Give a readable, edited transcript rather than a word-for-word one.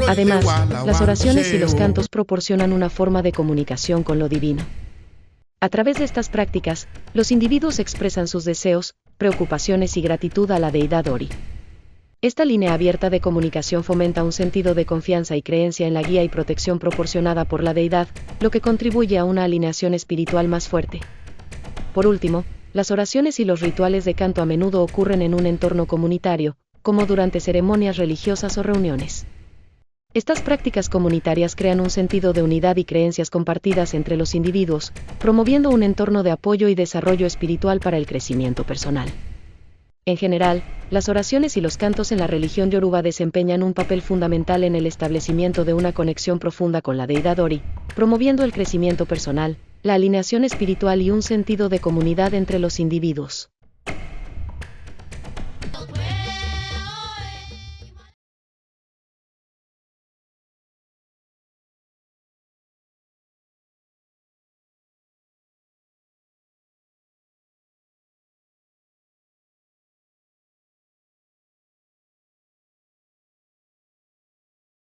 Además, las oraciones y los cantos proporcionan una forma de comunicación con lo divino. A través de estas prácticas, los individuos expresan sus deseos, preocupaciones y gratitud a la deidad Ori. Esta línea abierta de comunicación fomenta un sentido de confianza y creencia en la guía y protección proporcionada por la deidad, lo que contribuye a una alineación espiritual más fuerte. Por último, las oraciones y los rituales de canto a menudo ocurren en un entorno comunitario, como durante ceremonias religiosas o reuniones. Estas prácticas comunitarias crean un sentido de unidad y creencias compartidas entre los individuos, promoviendo un entorno de apoyo y desarrollo espiritual para el crecimiento personal. En general, las oraciones y los cantos en la religión Yoruba desempeñan un papel fundamental en el establecimiento de una conexión profunda con la deidad Ori, promoviendo el crecimiento personal, la alineación espiritual y un sentido de comunidad entre los individuos.